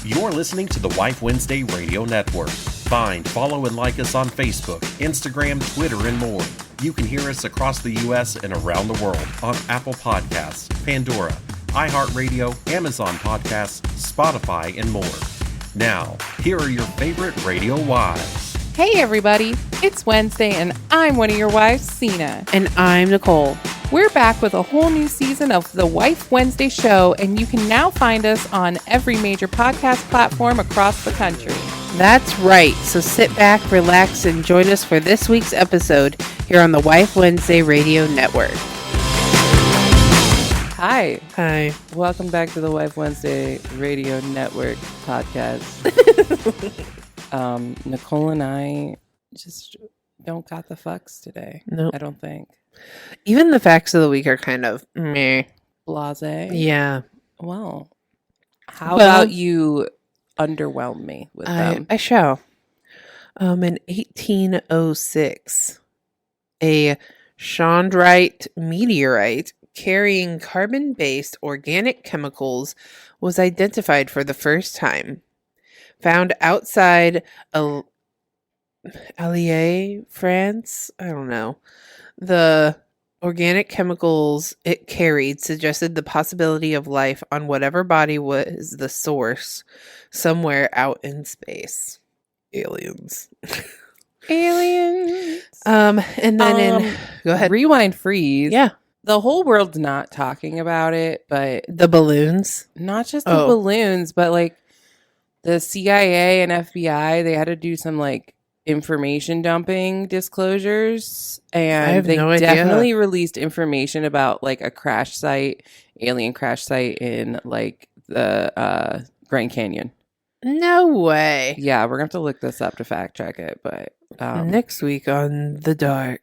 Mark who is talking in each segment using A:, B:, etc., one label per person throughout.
A: You're listening to the Wife Wednesday Radio Network. Find, follow, and like us on Facebook, Instagram, Twitter, and more. You can hear us across the U.S. and around the world on Apple Podcasts, Pandora, iHeartRadio, Amazon Podcasts, Spotify, and more. Now, here are your favorite radio wives.
B: Hey everybody, it's Wednesday and I'm one of your wives, Sina.
C: And I'm Nicole.
B: We're back with a whole new season of the Wife Wednesday show, and you can now find us on every major podcast platform across the country.
C: That's right. So sit back, relax, and join us for this week's episode here on the Wife Wednesday Radio Network.
B: Hi.
C: Hi.
B: Welcome back to the Wife Wednesday Radio Network podcast. Nicole and I just don't got the fucks today.
C: No.
B: I don't think.
C: Even the facts of the week are kind of meh.
B: Blasé.
C: Yeah.
B: Well, how about you underwhelm me with them?
C: I shall. In 1806, a chondrite meteorite carrying carbon-based organic chemicals was identified for the first time. Found outside Allier, France? I don't know. The organic chemicals it carried suggested the possibility of life on whatever body was the source somewhere out in space. Aliens.
B: Aliens.
C: And then go ahead.
B: Rewind freeze.
C: Yeah.
B: The whole world's not talking about it, but
C: The balloons.
B: not just the balloons, but like the CIA and FBI, they had to do some like information dumping disclosures, and they definitely released information about like a crash site, alien crash site in like the Grand Canyon.
C: No way.
B: Yeah, we're gonna have to look this up to fact check it, but
C: next week on The Dark.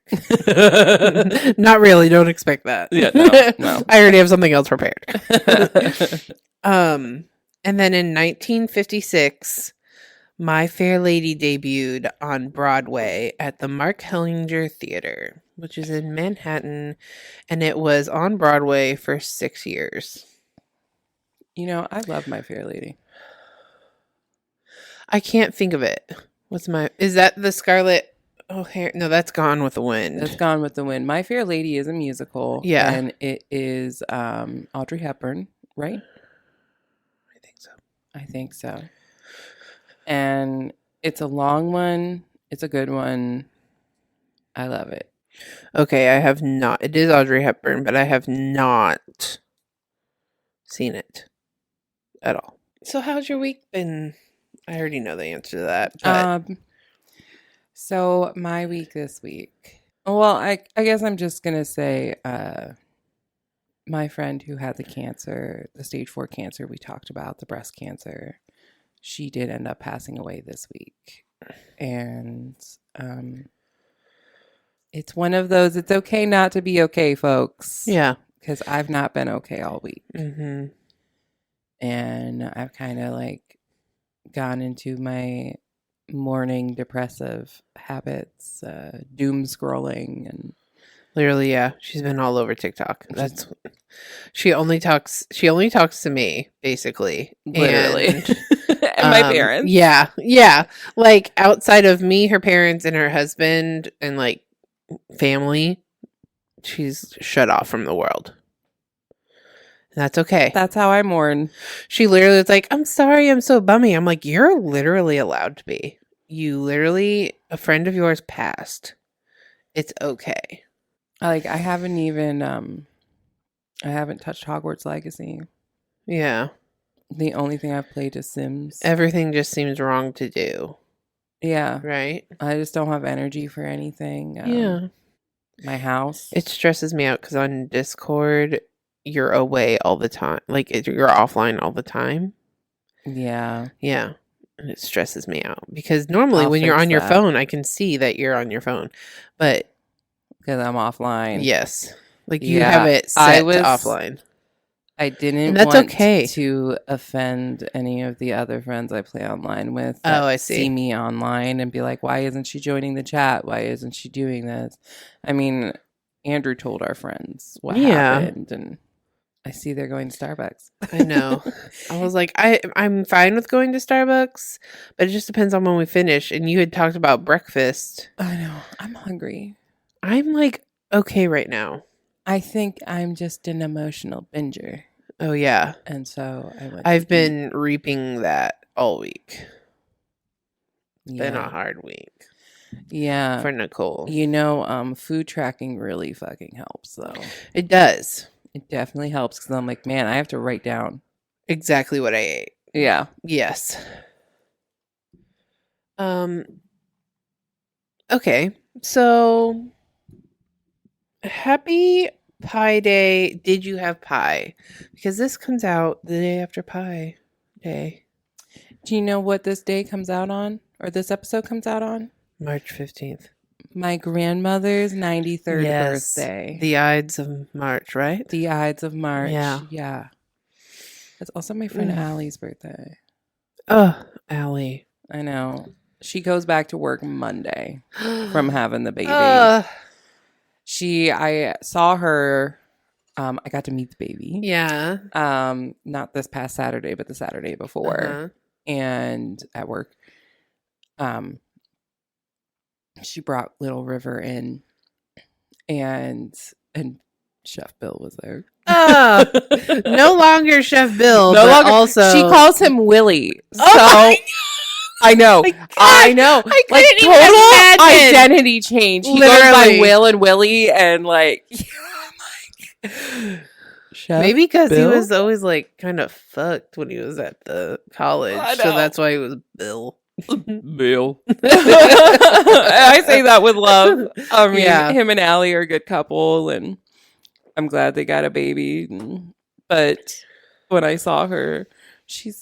C: Not really, don't expect that.
B: Yeah, no.
C: I already have something else prepared. And then in 1956, My Fair Lady debuted on Broadway at the Mark Hellinger Theater, which is in Manhattan, and it was on Broadway for 6 years.
B: You know, I love My Fair Lady.
C: I can't think of it. Is that the Scarlet O'Hara? No, that's Gone with the Wind.
B: That's Gone with the Wind. My Fair Lady is a musical.
C: Yeah.
B: And it is Audrey Hepburn, right? I think so. And it's a long one. It's a good one. I love it.
C: Okay, I have not. It is Audrey Hepburn, but I have not seen it at all. So how's your week been? I already know the answer to that. But
B: so my week this week. Well, I guess I'm just going to say my friend who had the cancer, the stage 4 cancer we talked about, the breast cancer, she did end up passing away this week. And it's one of those, it's okay not to be okay, folks.
C: Yeah.
B: Because I've not been okay all week.
C: Mm-hmm.
B: And I've kind of like gone into my morning depressive habits, doom scrolling and
C: literally, yeah. She's been all over TikTok. She only talks to me, basically.
B: Literally.
C: And,
B: and my parents.
C: Yeah. Yeah. Like outside of me, her parents and her husband and like family, she's shut off from the world. And that's okay.
B: That's how I mourn.
C: She literally was like, I'm sorry, I'm so bummy. I'm like, you're literally allowed to be. A friend of yours passed. It's okay.
B: Like, I haven't touched Hogwarts Legacy.
C: Yeah.
B: The only thing I've played is Sims.
C: Everything just seems wrong to do.
B: Yeah.
C: Right?
B: I just don't have energy for anything.
C: Yeah.
B: My house.
C: It stresses me out because on Discord, you're away all the time. Like, you're offline all the time.
B: Yeah.
C: Yeah. And it stresses me out. Because normally when you're on your phone, I can see that you're on your phone. But
B: because I'm offline.
C: Yes. Like you have it set to offline.
B: I didn't want to offend any of the other friends I play online with.
C: I see
B: me online and be like, why isn't she joining the chat? Why isn't she doing this? I mean, Andrew told our friends what happened. And I see they're going to Starbucks.
C: I know. I was like, I'm fine with going to Starbucks, but it just depends on when we finish. And you had talked about breakfast.
B: I know. I'm hungry.
C: I'm like, okay right now.
B: I think I'm just an emotional binger.
C: Oh, yeah.
B: And so
C: I've been reaping that all week. It's
B: Yeah.
C: been a hard week.
B: Yeah.
C: For Nicole.
B: You know, food tracking really fucking helps, though.
C: It does.
B: It definitely helps because I'm like, man, I have to write down
C: exactly what I ate.
B: Yeah.
C: Yes. Okay. So happy Pie Day. Did you have pie? Because this comes out the day after Pie Day.
B: Do you know what this day comes out on? Or this episode comes out on?
C: March 15th.
B: My grandmother's 93rd birthday.
C: The Ides of March, right?
B: The Ides of March.
C: Yeah.
B: It's also my friend Allie's birthday.
C: Oh, Allie.
B: I know. She goes back to work Monday from having the baby. I saw her. I got to meet the baby.
C: Yeah.
B: Not this past Saturday, but the Saturday before. And at work. She brought Little River in, and Chef Bill was there.
C: No longer Chef Bill, also
B: she calls him Willie. So I know. I know.
C: I
B: like total identity change. He goes by Will and Willie, and like, Chef
C: maybe because he
B: Bill?
C: was always like kind of fucked when he was at the college, so that's why he was Bill.
B: Bill. I say that with love. I mean, him and Allie are a good couple, and I'm glad they got a baby. But when I saw her,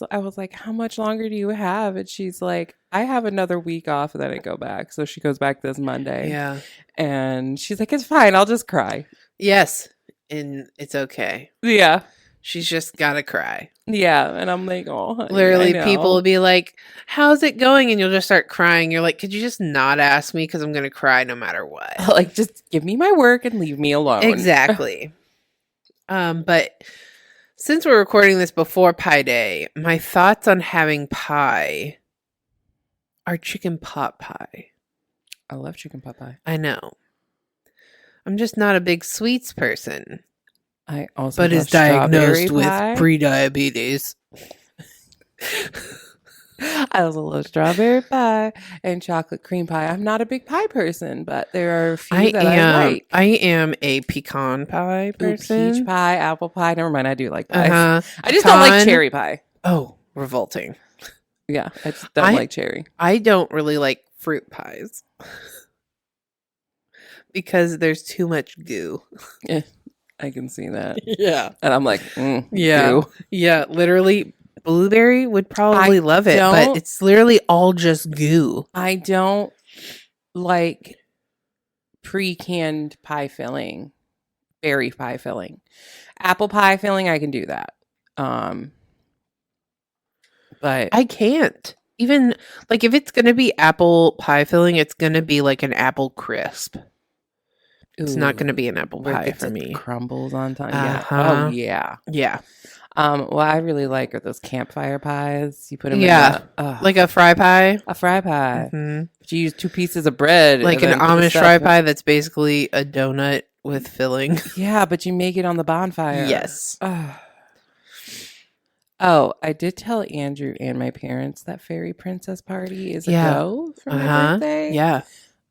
B: I was like, how much longer do you have? And she's like, I have another week off and then I go back. So she goes back this Monday.
C: Yeah.
B: And she's like, it's fine. I'll just cry.
C: Yes. And it's okay.
B: Yeah.
C: She's just gotta cry.
B: Yeah. And I'm like, oh, honey,
C: literally people will be like, how's it going? And you'll just start crying. You're like, could you just not ask me? Because I'm going to cry no matter what.
B: Like, just give me my work and leave me alone.
C: Exactly. But since we're recording this before Pie Day, my thoughts on having pie are chicken pot pie.
B: I love chicken pot pie.
C: I know. I'm just not a big sweets person.
B: I also
C: but is diagnosed with pre-diabetes.
B: I also love strawberry pie and chocolate cream pie. I'm not a big pie person, but there are a few I like.
C: I am a pecan pie person.
B: Peach pie, apple pie. Never mind, I do like pies. I just don't like cherry pie.
C: Oh, revolting.
B: Yeah, I just don't like cherry.
C: I don't really like fruit pies. Because there's too much goo.
B: Yeah, I can see that.
C: Yeah.
B: And I'm like,
C: yeah.
B: goo.
C: Yeah, literally. Blueberry would probably love it, but it's literally all just goo.
B: I don't like pre-canned pie filling, berry pie filling. Apple pie filling, I can do that. But
C: I can't. Even like if it's going to be apple pie filling, it's going to be like an apple crisp. It's not going to be an apple pie for me.
B: Crumbles on top. Yeah. Oh yeah.
C: Yeah.
B: What I really like are those campfire pies. You put them
C: in like a fry pie.
B: A fry pie. Mm-hmm. But you use 2 pieces of bread.
C: Like an Amish fry pie that's basically a donut with filling.
B: Yeah, but you make it on the bonfire.
C: Yes.
B: Oh, I did tell Andrew and my parents that Fairy Princess Party is a go for my birthday.
C: Yeah.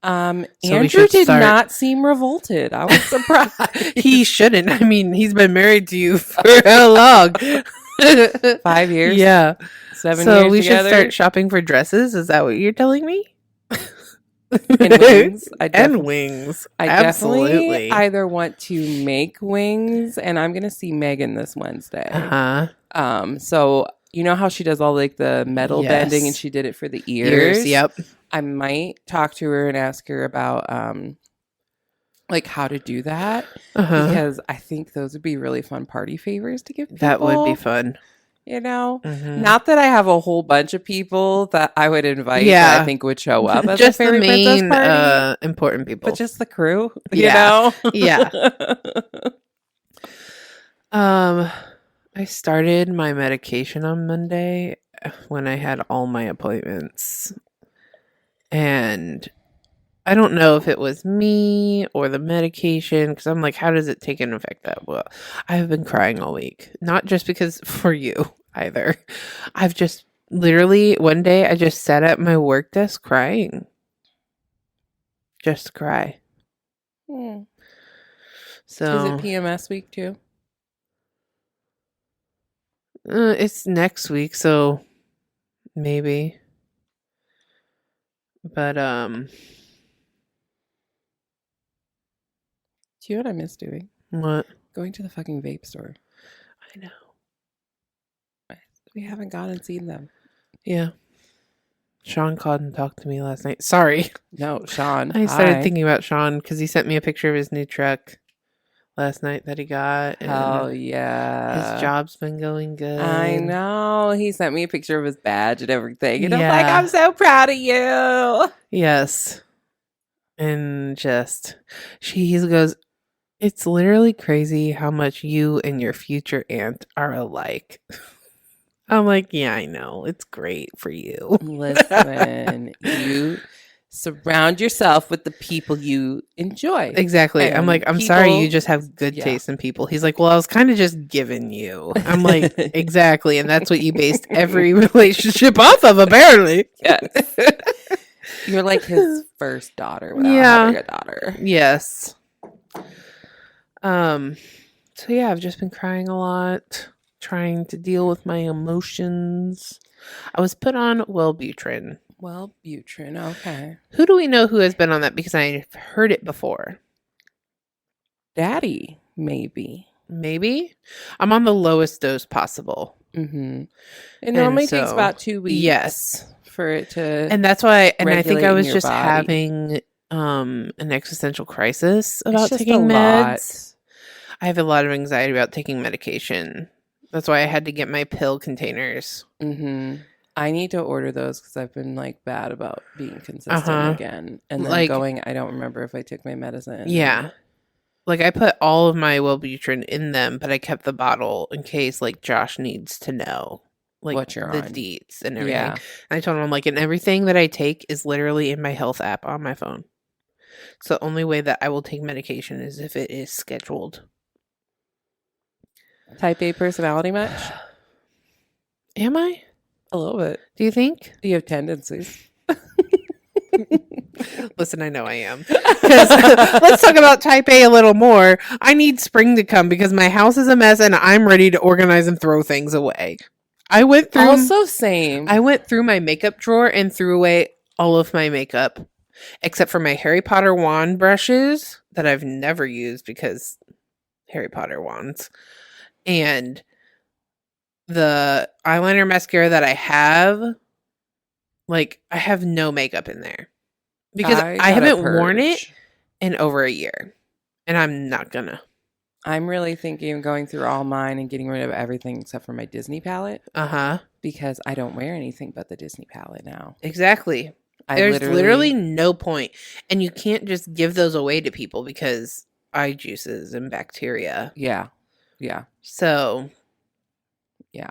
B: Andrew did not seem revolted. I was surprised.
C: He shouldn't. I mean, he's been married to you for how long?
B: 5 years.
C: Yeah.
B: 7 years.
C: So we should start shopping for dresses. Is that what you're telling me?
B: And wings.
C: I
B: definitely either want to make wings, and I'm gonna see Megan this Wednesday. So you know how she does all like the metal bending, and she did it for the ears.
C: Yep.
B: I might talk to her and ask her about like how to do that because I think those would be really fun party favors to give people.
C: That would be fun.
B: You know, not that I have a whole bunch of people that I would invite that I think would show up as
C: just
B: a Fairy
C: the main
B: Princess party.
C: Important people,
B: but just the crew. You know,
C: yeah. I started my medication on Monday when I had all my appointments. And I don't know if it was me or the medication, because I'm like, how does it take an effect that well? I've been crying all week. Not just because for you either. I've just literally one day I just sat at my work desk crying. Just to cry. So
B: is it PMS week too?
C: It's next week, so maybe. But
B: do you know what I miss doing?
C: What?
B: Going to the fucking vape store.
C: I know.
B: We haven't gone and seen them.
C: Yeah. Sean called and talked to me last night. Sorry.
B: No, Sean.
C: I started thinking about Sean because he sent me a picture of his new truck last night that he got.
B: Oh, yeah.
C: His job's been going good.
B: I know. He sent me a picture of his badge and everything. And I'm like, I'm so proud of you.
C: Yes. And just, he goes, it's literally crazy how much you and your future aunt are alike. I'm like, yeah, I know. It's great for you.
B: Listen, you surround yourself with the people you enjoy.
C: Exactly. And I'm like, I'm sorry you just have good taste in people. He's like, well, I was kind of just giving you. I'm like, exactly. And that's what you based every relationship off of, apparently.
B: Yes. You're like his first daughter without having a daughter.
C: Yes. So yeah, I've just been crying a lot, trying to deal with my emotions. I was put on Wellbutrin.
B: Wellbutrin, okay.
C: Who do we know who has been on that? Because I've heard it before.
B: Daddy, maybe.
C: Maybe. I'm on the lowest dose possible.
B: Mm-hmm. It normally takes about 2 weeks.
C: Yes.
B: For it to.
C: And that's why. And I think I was just
B: body.
C: having an existential crisis about taking meds. I have a lot of anxiety about taking medication. That's why I had to get my pill containers.
B: Mm-hmm. I need to order those because I've been like bad about being consistent again. And then going, I don't remember if I took my medicine.
C: Yeah. Like I put all of my Wellbutrin in them, but I kept the bottle in case like Josh needs to know like
B: what you're
C: the
B: on.
C: deets and everything.
B: Yeah.
C: And I told him I'm like, and everything that I take is literally in my health app on my phone. So the only way that I will take medication is if it is scheduled.
B: Type A personality much?
C: Am I?
B: A little bit.
C: Do you think?
B: You have tendencies.
C: Listen, I know I am. Let's talk about type A a little more. I need spring to come because my house is a mess and I'm ready to organize and throw things away. I went through my makeup drawer and threw away all of my makeup except for my Harry Potter wand brushes that I've never used because Harry Potter wands. And the eyeliner mascara that I have, like, I have no makeup in there. Because I haven't worn it in over a year. And I'm not gonna.
B: I'm really thinking of going through all mine and getting rid of everything except for my Disney palette. Because I don't wear anything but the Disney palette now.
C: Exactly. There's literally no point. And you can't just give those away to people because eye juices and bacteria.
B: Yeah. Yeah.
C: So.
B: Yeah.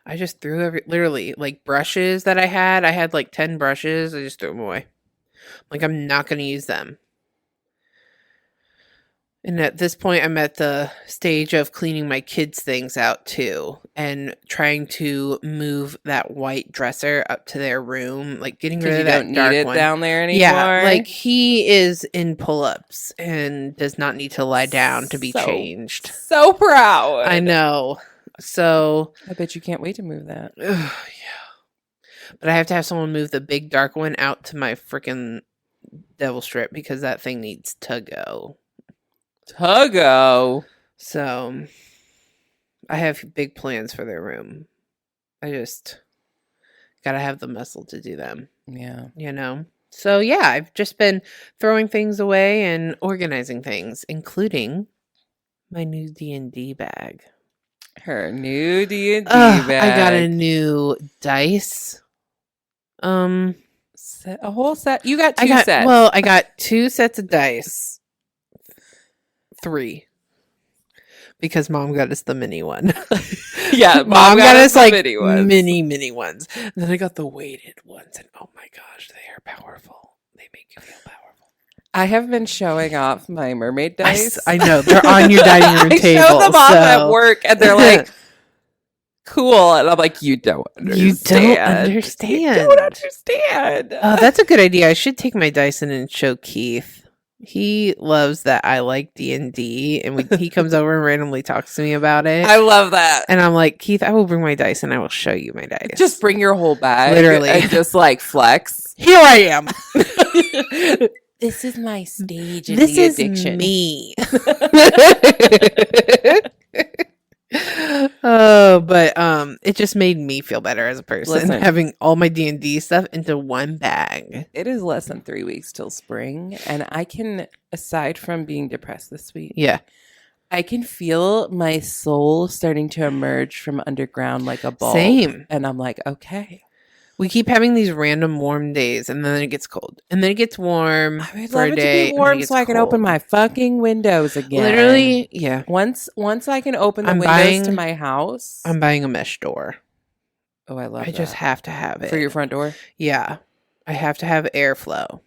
C: I just threw literally like brushes that I had like 10 brushes. I just threw them away. Like I'm not going to use them. And at this point, I'm at the stage of cleaning my kids' things out too, and trying to move that white dresser up to their room, like getting rid of that dark one. You don't need it
B: down there anymore.
C: Yeah, like he is in pull-ups and does not need to lie down to be changed.
B: So proud.
C: I know. So
B: I bet you can't wait to move that.
C: Yeah. But I have to have someone move the big dark one out to my freaking devil strip because that thing needs to go. So I have big plans for their room. I just gotta have the muscle to do them.
B: Yeah.
C: You know? So yeah, I've just been throwing things away and organizing things, including my new D&D bag.
B: Her new D&D bag.
C: I got a new dice.
B: A whole set. You got two sets.
C: Well, I got 2 sets of dice. 3. because Mom got us the mini one.
B: Yeah,
C: Mom got us like mini ones. And then I got the weighted ones, and oh my gosh, they are powerful. They make you feel powerful.
B: I have been showing off my mermaid dice.
C: I know they're on your dining room table.
B: I show them off at work, and they're like, "Cool," and I'm like, "You don't understand.
C: You don't understand. Oh, that's a good idea. I should take my Dyson and show Keith. He loves that I like D&D, and he comes over and randomly talks to me about it.
B: I love that.
C: And I'm like, Keith, I will bring my dice and I will show you my dice.
B: Just bring your whole bag.
C: Literally.
B: And just like flex.
C: Here I am.
B: This is my stage in
C: this
B: the
C: is
B: addiction.
C: Me. Oh, but it just made me feel better as a person.
B: Listen,
C: having all my D&D stuff into one bag.
B: It is less than 3 weeks till spring, and I can, aside from being depressed this week, I can feel my soul starting to emerge from underground like a bulb.
C: Same.
B: And I'm like, okay.
C: We keep having these random warm days, and then it gets cold, and then it gets warm for a day.
B: To be warm so I can open my fucking windows again.
C: Literally, yeah.
B: Once I can open the windows to my house,
C: I'm buying a mesh door.
B: Oh, I love that.
C: I just have to have it
B: for your front door.
C: Yeah, I have to have airflow,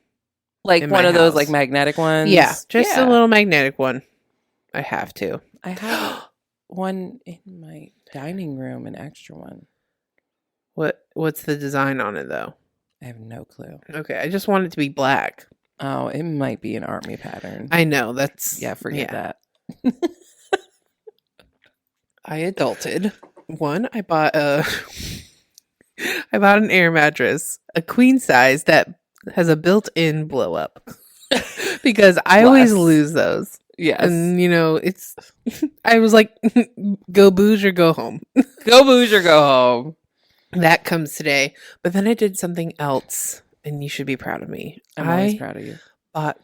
B: like one of those like magnetic ones.
C: Yeah, just a little magnetic one. I have to.
B: I have one in my dining room, an extra one.
C: What's the design on it though?
B: I have no clue.
C: Okay, I just want it to be black.
B: Oh, it might be an army pattern.
C: I know, that's
B: forget that.
C: I adulted. One, I bought an air mattress, a queen size that has a built-in blow up. Because I always lose those.
B: Yes.
C: And it's I was like, go booze or go home.
B: Go booze or go home.
C: That comes today. But then I did something else, and you should be proud of me.
B: I'm always proud of you.
C: Bought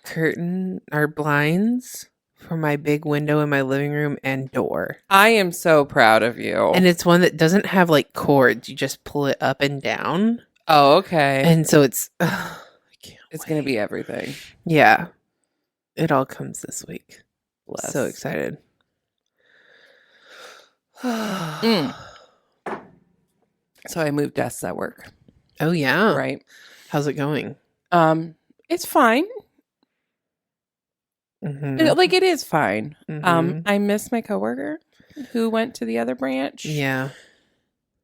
C: blinds for my big window in my living room and door.
B: I am so proud of you.
C: And it's one that doesn't have like cords. You just pull it up and down.
B: Oh, okay.
C: And so it's
B: going to be everything.
C: Yeah. It all comes this week.
B: Bless.
C: So excited.
B: So I moved desks at work.
C: Oh yeah.
B: Right.
C: How's it going?
B: It's fine.
C: Mm-hmm.
B: It is fine.
C: Mm-hmm.
B: I miss my coworker who went to the other branch.
C: Yeah.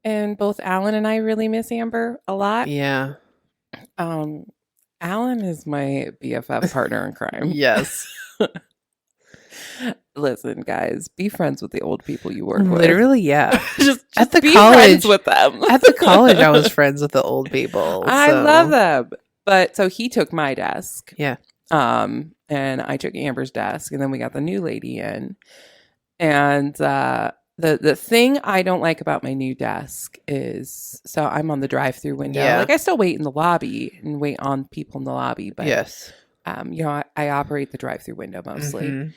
B: And both Alan and I really miss Amber a lot.
C: Yeah.
B: Alan is my BFF partner in crime.
C: Yes.
B: Listen, guys, be friends with the old people you work with.
C: Literally, yeah.
B: just
C: at the
B: be
C: college
B: friends with them.
C: At the college, I was friends with the old people.
B: I love them. But so he took my desk.
C: Yeah.
B: And I took Amber's desk, and then we got the new lady in. And the thing I don't like about my new desk is, so I'm on the drive-through window.
C: Yeah.
B: Like I still wait in the lobby and wait on people in the lobby, but
C: yes.
B: I operate the drive-through window mostly.
C: Mm-hmm.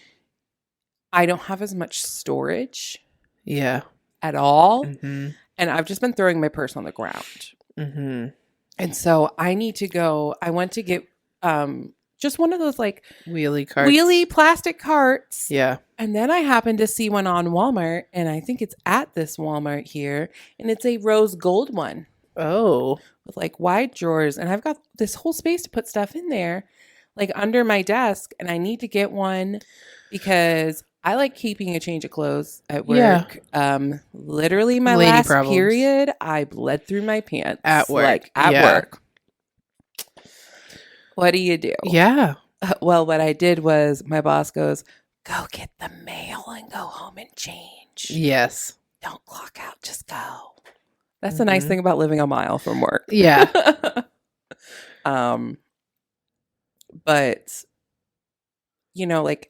B: I don't have as much storage.
C: Yeah.
B: At all.
C: Mm-hmm.
B: And I've just been throwing my purse on the ground.
C: Mm-hmm.
B: And so I need to go. I went to get just one of those like
C: wheelie
B: plastic carts.
C: Yeah.
B: And then I happened to see one on Walmart, and I think it's at this Walmart here, and it's a rose gold one.
C: Oh.
B: With like wide drawers, and I've got this whole space to put stuff in there, like under my desk, and I need to get one because I like keeping a change of clothes at work. Yeah. Literally my last period, I bled through my pants.
C: At work.
B: Like at work. What do you do?
C: Yeah.
B: Well, what I did was my boss goes, go get the mail and go home and change.
C: Yes.
B: Don't clock out. Just go. That's the nice thing about living a mile from work.
C: Yeah.
B: But, like,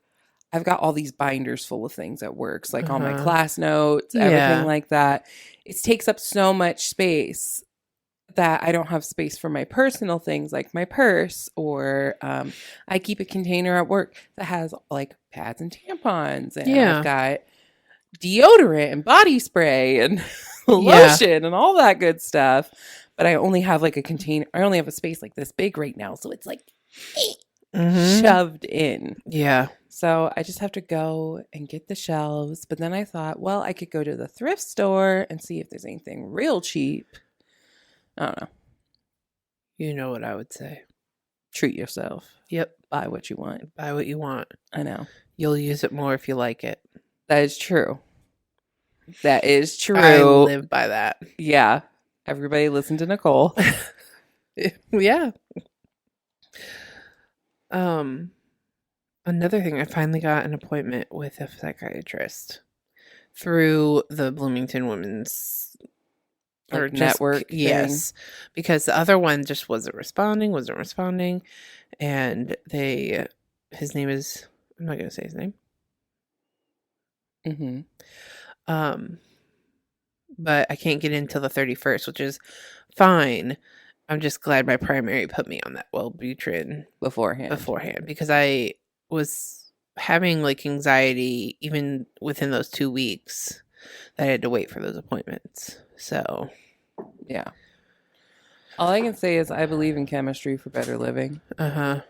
B: I've got all these binders full of things at work, so like all my class notes, everything like that. It takes up so much space that I don't have space for my personal things like my purse, or I keep a container at work that has like pads and tampons, and I've got deodorant and body spray and lotion and all that good stuff. But I only have like a container. I only have a space like this big right now, so it's like shoved in.
C: Yeah.
B: So I just have to go and get the shelves. But then I thought, well, I could go to the thrift store and see if there's anything real cheap. I don't know.
C: You know what I would say.
B: Treat yourself.
C: Yep.
B: Buy what you want.
C: Buy what you want.
B: I know.
C: You'll use it more if you like it.
B: That is true. That is true.
C: I live by that.
B: Yeah. Everybody listen to Nicole.
C: Yeah. Another thing, I finally got an appointment with a psychiatrist through the Bloomington Women's
B: network.
C: Yes. Because the other one just wasn't responding. And his name is, I'm not going to say his name.
B: Mm-hmm.
C: But I can't get in until the 31st, which is fine. I'm just glad my primary put me on that Wellbutrin beforehand because I was having like anxiety even within those 2 weeks that I had to wait for those appointments. So,
B: yeah. All I can say is I believe in chemistry for better living. I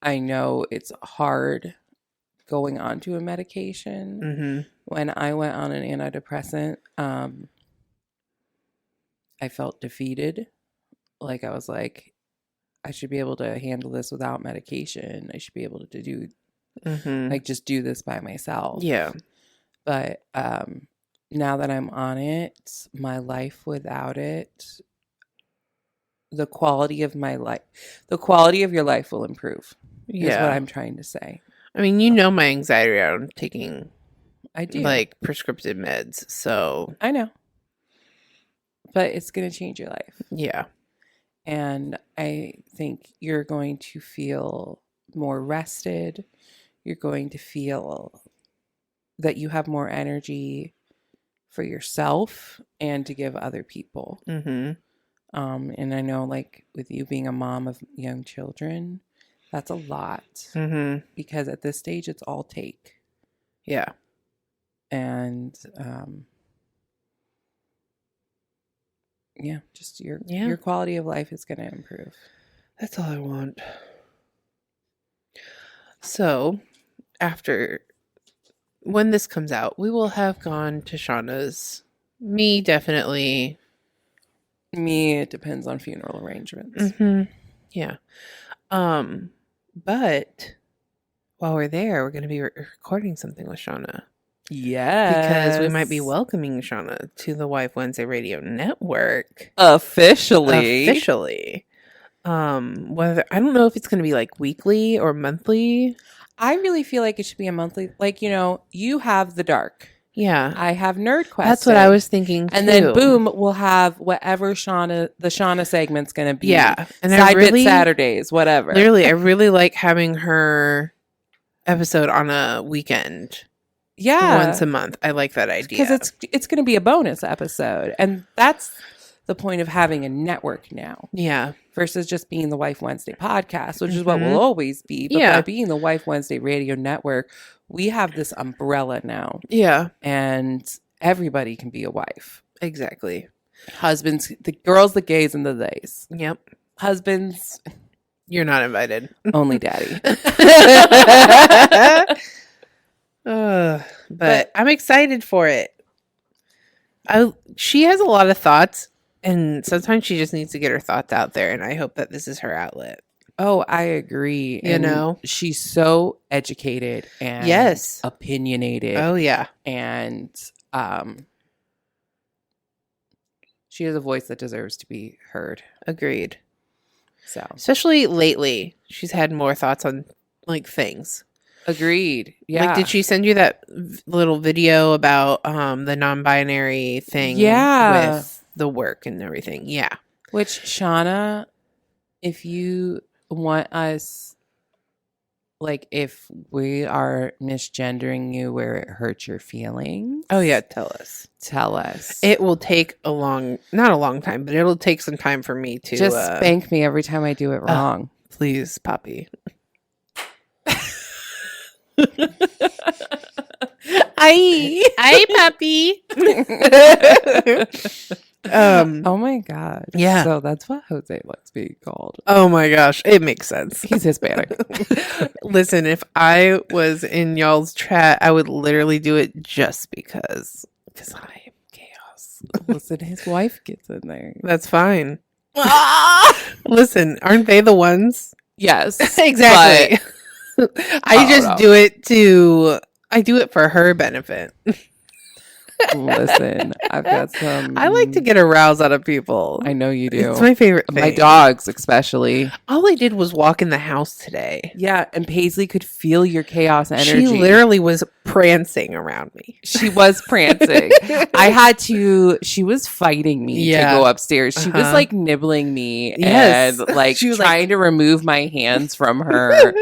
B: know it's hard going on to a medication.
C: Mm-hmm.
B: When I went on an antidepressant, I felt defeated. Like I was like, I should be able to handle this without medication. I should be able to do just do this by myself.
C: Yeah.
B: But now that I'm on it, my life without it, the quality of your life will improve. Yeah. Is what I'm trying to say.
C: I mean, you know my anxiety around taking
B: I do.
C: like prescriptive meds, so
B: I know. But it's going to change your life.
C: Yeah.
B: And I think you're going to feel more rested. You're going to feel that you have more energy for yourself and to give other people.
C: Mm-hmm.
B: And I know, like, with you being a mom of young children, that's a lot.
C: Mm-hmm.
B: Because at this stage, it's all take.
C: Yeah.
B: And, just your quality of life is going to improve.
C: That's all I want. So, when this comes out, we will have gone to Shauna's. Me, definitely.
B: Me, it depends on funeral arrangements.
C: Mm-hmm. Yeah. But while we're there, we're going to be recording something with Shauna.
B: Yes.
C: Because we might be welcoming Shauna to the Wife Wednesday Radio Network.
B: Officially.
C: Whether I don't know if it's going to be like weekly or monthly.
B: I really feel like it should be a monthly. Like, you have The Dark.
C: Yeah.
B: I have Nerd Quest.
C: That's what I was thinking too.
B: And then boom, we'll have whatever the Shauna segment's going to be.
C: Yeah. And
B: Side Bit Saturdays, whatever.
C: Literally, I really like having her episode on a weekend.
B: Yeah.
C: Once a month. I like that idea.
B: Because it's going to be a bonus episode. And that's the point of having a network now.
C: Yeah.
B: Versus just being the Wife Wednesday podcast, which is what we'll always be. But by being the Wife Wednesday Radio Network, we have this umbrella now.
C: Yeah.
B: And everybody can be a wife.
C: Exactly.
B: Husbands, the girls, the gays, and the theys.
C: Yep.
B: Husbands.
C: You're not invited.
B: Only daddy.
C: But I'm excited for it. She has a lot of thoughts, and sometimes she just needs to get her thoughts out there, and I hope that this is her outlet.
B: Oh, I agree. She's so educated and opinionated.
C: Oh, yeah.
B: And she has a voice that deserves to be heard.
C: Agreed.
B: So,
C: especially lately, she's had more thoughts on like things.
B: Agreed. Yeah.
C: Like, did she send you that little video about the non-binary thing?
B: Yeah.
C: With the work and everything. Yeah.
B: Which, Shauna, if you want us, like, if we are misgendering you where it hurts your feelings.
C: Oh, yeah. Tell us.
B: It
C: will take not a long time, but it'll take some time for me to.
B: Just spank me every time I do it wrong.
C: Please, Poppy. Hi, puppy.
B: Oh my god.
C: Yeah.
B: So that's what Jose likes being called.
C: Oh my gosh, it makes sense.
B: He's Hispanic.
C: Listen, if I was in y'all's chat, I would literally do it just because I am chaos.
B: Listen, his wife gets in there.
C: That's fine. Listen, aren't they the ones?
B: Yes.
C: Exactly. I do it for her benefit.
B: Listen, I've got some.
C: I like to get a rouse out of people.
B: I know you do.
C: It's my favorite thing.
B: My dogs, especially.
C: All I did was walk in the house today.
B: Yeah, and Paisley could feel your chaos energy.
C: She literally was prancing around me.
B: She was prancing. She was fighting me to go upstairs. She was like nibbling me and like
C: she was
B: trying to remove my hands from her.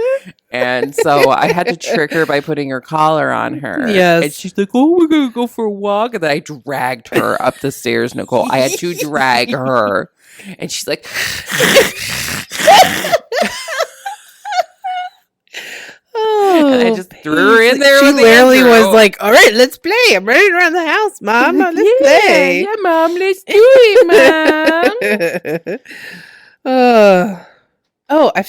B: And so I had to trick her by putting her collar on her.
C: Yes.
B: And she's like, oh, we're going to go for a walk. And then I dragged her up the stairs, Nicole. I had to drag her. And she's like... And I just threw her in there.
C: She literally was like, all right, let's play. I'm running around the house, Mom. Let's play.
B: Yeah, Mom. Let's do it, Mom.
C: I've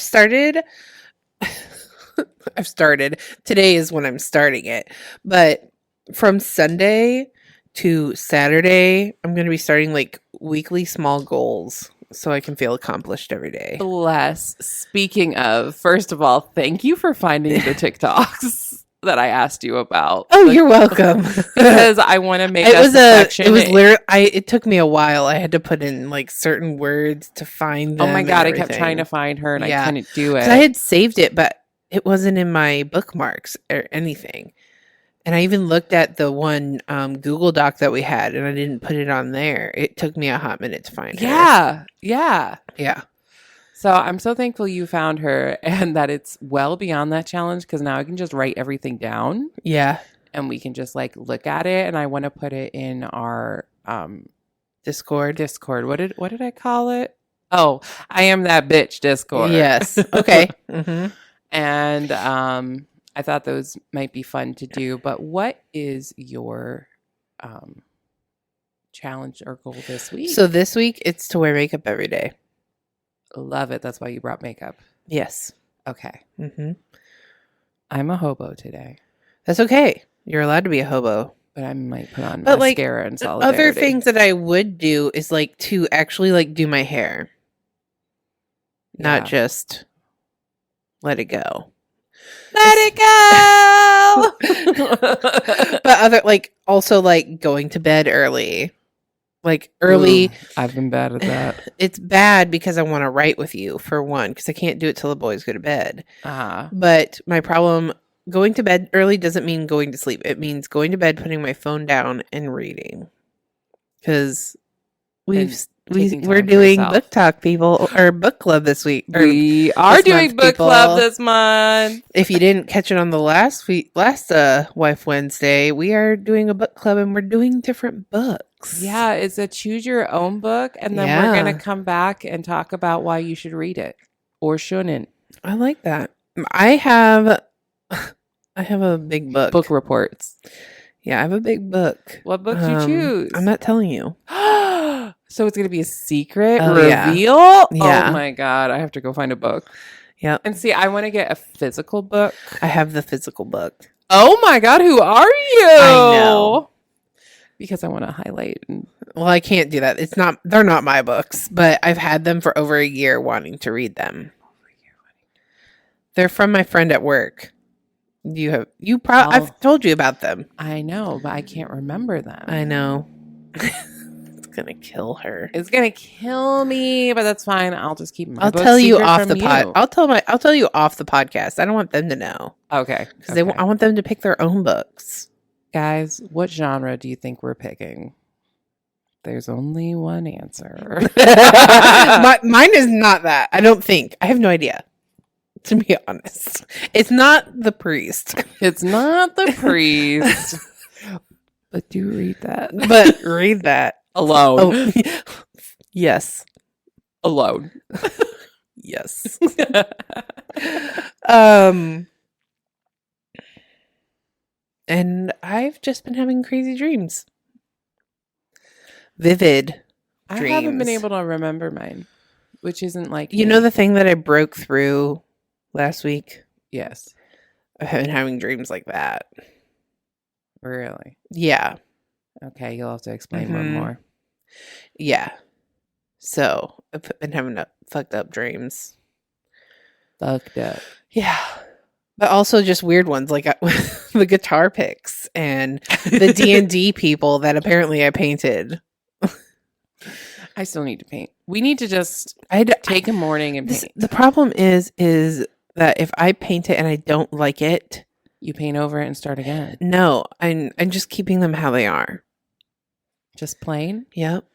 C: started. Today is when I'm starting it. But from Sunday to Saturday, I'm going to be starting like weekly small goals so I can feel accomplished every day.
B: Bless. Speaking of, first of all, thank you for finding the TikToks that I asked you about.
C: Oh, you're welcome.
B: Because I want to make
C: it took me a while. I had to put in like certain words to find them.
B: Oh my God, I kept trying to find her and I couldn't do it.
C: I had saved it, but it wasn't in my bookmarks or anything. And I even looked at the one Google Doc that we had, and I didn't put it on there. It took me a hot minute to find her. Yeah.
B: So I'm so thankful you found her and that it's well beyond that challenge because now I can just write everything down.
C: Yeah.
B: And we can just like look at it. And I want to put it in our
C: Discord.
B: What did I call it? Oh, I am that bitch Discord.
C: Yes. Okay. Mm-hmm.
B: And I thought those might be fun to do, but what is your challenge or goal this week?
C: So this week, it's to wear makeup every day.
B: Love it. That's why you brought makeup.
C: Yes.
B: Okay.
C: Mm-hmm.
B: I'm a hobo today.
C: That's okay. You're allowed to be a hobo.
B: But I might put on mascara and solidarity.
C: Other things that I would do is like to actually like do my hair. Not just let it go.
B: Let it go.
C: But also going to bed early. Like early.
B: Ooh, I've been bad at that.
C: It's bad because I want to write with you for one, because I can't do it till the boys go to bed. But my problem, going to bed early doesn't mean going to sleep. It means going to bed, putting my phone down and reading. Because we're doing book talk, people, or book club this week.
B: We are doing book club this month.
C: If you didn't catch it on the last Wife Wednesday, we are doing a book club and we're doing different books.
B: Yeah, it's a choose your own book, and then we're gonna come back and talk about why you should read it or shouldn't.
C: I like that. I have a big book.
B: Book reports.
C: Yeah, I have a big book.
B: What book you choose?
C: I'm not telling you.
B: So it's going to be a secret
C: reveal?
B: Yeah. Oh my God. I have to go find a book.
C: Yeah.
B: And see, I want to get a physical book.
C: I have the physical book.
B: Oh my God. Who are you?
C: I know.
B: Because I want to highlight.
C: Well, I can't do that. They're not my books, but I've had them for over a year wanting to read them. They're from my friend at work. I've told you about them.
B: I know, but I can't remember them.
C: I know. It's gonna kill her.
B: It's gonna kill me, but that's fine. I'll just keep my.
C: I'll tell you off the pod. I'll tell you off the podcast. I don't want them to know.
B: Okay,
C: because I want them to pick their own books.
B: Guys, what genre do you think we're picking? There's only one answer.
C: Mine is not that. I don't think. I have no idea. To be honest, it's not The Priest.
B: It's not The Priest. But do read that.
C: But read that
B: alone.
C: Oh, yes,
B: alone.
C: Yes. And I've just been having crazy dreams. Vivid dreams.
B: I haven't been able to remember mine, which isn't like
C: you know the thing that I broke through last week.
B: Yes,
C: I've been having dreams like that.
B: Really?
C: Yeah.
B: Okay, you'll have to explain one more.
C: Yeah. So I've been having fucked up dreams.
B: Fucked up.
C: Yeah. But also just weird ones like the guitar picks and the D&D people that apparently I painted.
B: I still need to paint. We need to just take a morning and paint.
C: The problem is that if I paint it and I don't like it,
B: you paint over it and start again.
C: No, I'm just keeping them how they are.
B: Just plain?
C: Yep.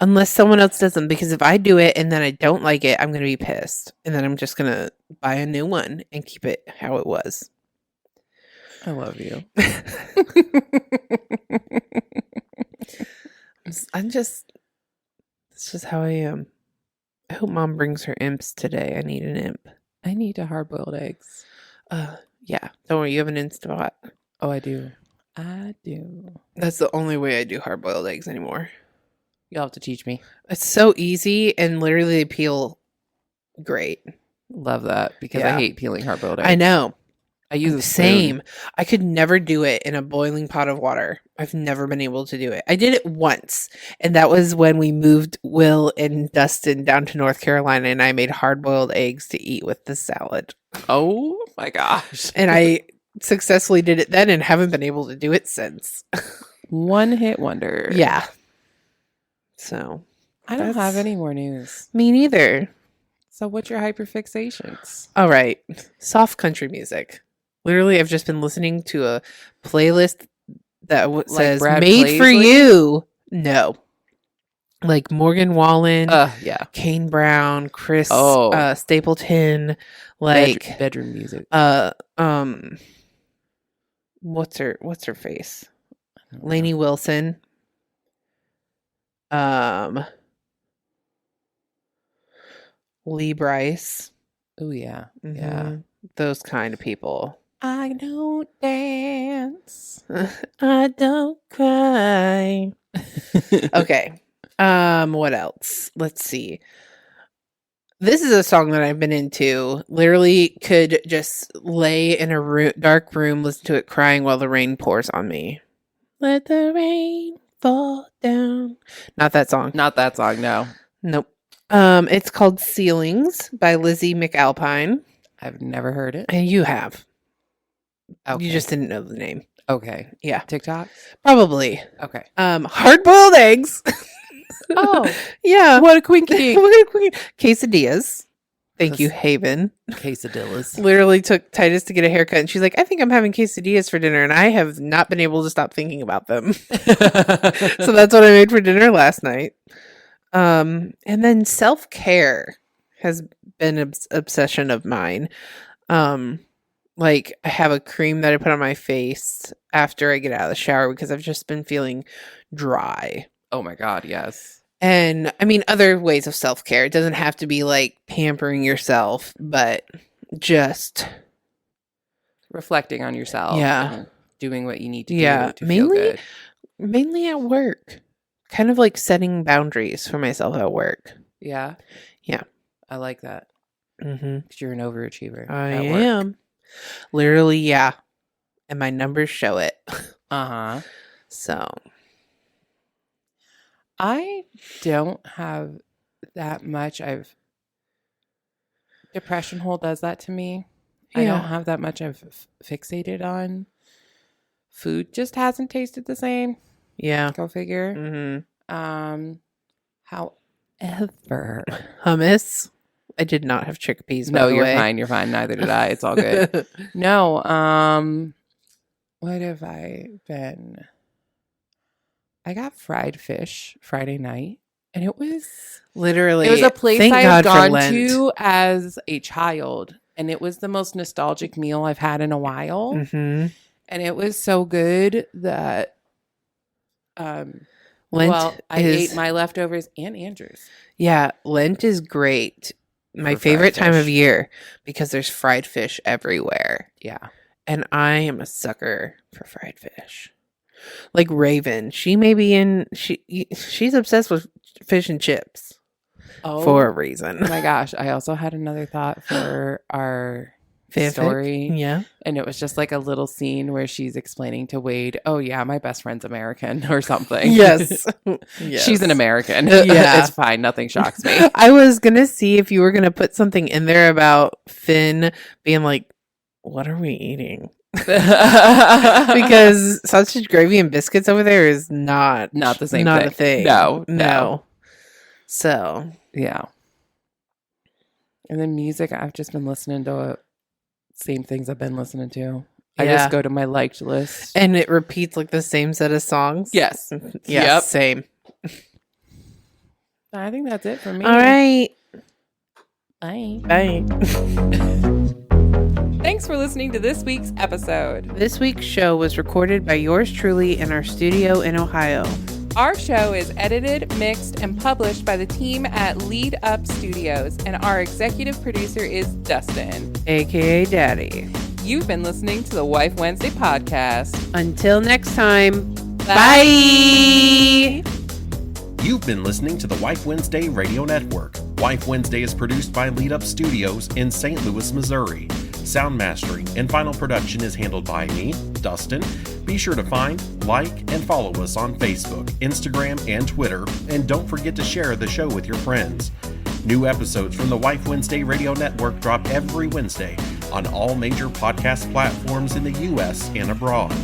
C: Unless someone else does them, because if I do it and then I don't like it, I'm going to be pissed. And then I'm just going to buy a new one and keep it how it was.
B: I love you.
C: It's just how I am. I hope Mom brings her imps today. I need an imp.
B: I need a hard-boiled eggs.
C: Yeah. Don't worry, you have an Instapot.
B: Oh, I do. I do.
C: That's the only way I do hard-boiled eggs anymore.
B: You'll have to teach me.
C: It's so easy and literally they peel great.
B: Love that because I hate peeling hard-boiled eggs.
C: I know.
B: I use the
C: same. I could never do it in a boiling pot of water. I've never been able to do it. I did it once, and that was when we moved Will and Dustin down to North Carolina, and I made hard-boiled eggs to eat with the salad.
B: Oh my gosh.
C: And I successfully did it then and haven't been able to do it since.
B: One hit wonder.
C: Yeah. So
B: I don't have any more news.
C: Me neither.
B: So what's your hyperfixations?
C: All right. Soft country music. Literally, I've just been listening to a playlist that says
B: Brad
C: "Made
B: Paisley?
C: for You." No, like Morgan Wallen,
B: yeah,
C: Kane Brown, Chris Stapleton, like
B: bedroom music.
C: What's her face? Lainey Wilson. Lee Bryce.
B: Oh yeah,
C: yeah, those kind of people.
B: I don't dance.
C: I don't cry. Okay. What else? Let's see. This is a song that I've been into. Literally could just lay in a dark room, listen to it crying while the rain pours on me. Let the rain fall down. Not that song.
B: Not that song, no.
C: Nope. It's called Ceilings by Lizzie McAlpine.
B: I've never heard it.
C: And you have.
B: Okay.
C: You just didn't know the name.
B: Okay.
C: Yeah.
B: TikTok?
C: Probably.
B: Okay.
C: Hard-boiled eggs.
B: Oh.
C: Yeah.
B: What a quinky.
C: Quesadillas. Thank you, Haven.
B: Quesadillas.
C: Literally took Titus to get a haircut, and she's like, I think I'm having quesadillas for dinner, and I have not been able to stop thinking about them. So that's what I made for dinner last night. And then self-care has been an obsession of mine. Like I have a cream that I put on my face after I get out of the shower because I've just been feeling dry.
B: Oh my God, yes.
C: And I mean, other ways of self-care. It doesn't have to be like pampering yourself, but just
B: reflecting on yourself.
C: Yeah.
B: And doing what you need to do to
C: mainly,
B: feel good.
C: Mainly at work. Kind of like setting boundaries for myself at work.
B: Yeah.
C: Yeah.
B: I like that.
C: Mm-hmm.
B: Because you're an overachiever.
C: I am. Literally, yeah. And my numbers show it.
B: Uh-huh.
C: So.
B: I don't have that much. Depression hole does that to me. Yeah. I don't have that much I've fixated on. Food just hasn't tasted the same.
C: Yeah.
B: Go figure.
C: Mm-hmm.
B: However.
C: Hummus. I did not have chickpeas.
B: No, you're fine. You're fine. Neither did I. It's all good. No. What have I been? I got fried fish Friday night, and it was
C: literally.
B: It was a place I had gone to as a child, and it was the most nostalgic meal I've had in a while.
C: Mm-hmm.
B: And it was so good that, I ate my leftovers and Andrew's.
C: Yeah, Lent is great. My favorite time of year because there's fried fish everywhere.
B: Yeah.
C: And I am a sucker for fried fish. Like Raven, she may be in. She's obsessed with fish and chips.
B: Oh,
C: for a reason.
B: Oh my gosh! I also had another thought for our
C: Fanfic?
B: story.
C: Yeah,
B: and it was just like a little scene where she's explaining to Wade, "Oh yeah, my best friend's American," or something.
C: Yes,
B: She's an American.
C: Yeah,
B: it's fine. Nothing shocks me.
C: I was gonna see if you were gonna put something in there about Finn being like, "What are we eating?" Because sausage gravy and biscuits over there is not
B: the same.
C: Not
B: thing.
C: a thing. No. So
B: yeah. And then music, I've just been listening to same things I've been listening to. I just go to my liked list.
C: And it repeats like the same set of songs?
B: Yes.
C: Yes, same.
B: I think that's it for me.
C: All right.
B: Bye.
C: Bye.
B: Thanks for listening to this week's episode.
C: This week's show was recorded by yours truly in our studio in Ohio.
B: Our show is edited, mixed, and published by the team at Lead Up Studios, and our executive producer is Dustin,
C: aka Daddy.
B: You've been listening to the Wife Wednesday podcast.
C: Until next time,
B: bye!
A: You've been listening to the Wife Wednesday Radio Network. Wife Wednesday is produced by Lead Up Studios in St. Louis, Missouri. Sound mastering and final production is handled by me, Dustin. Be sure to find, like, and follow us on Facebook, Instagram, and Twitter, and don't forget to share the show with your friends. New episodes from the Wife Wednesday Radio Network drop every Wednesday on all major podcast platforms in the U.S. and abroad.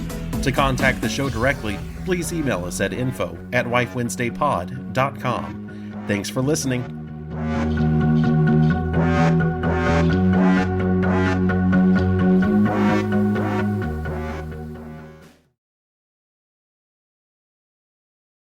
A: To contact the show directly, please email us at info@wifewednesdaypod.com. Thanks for listening.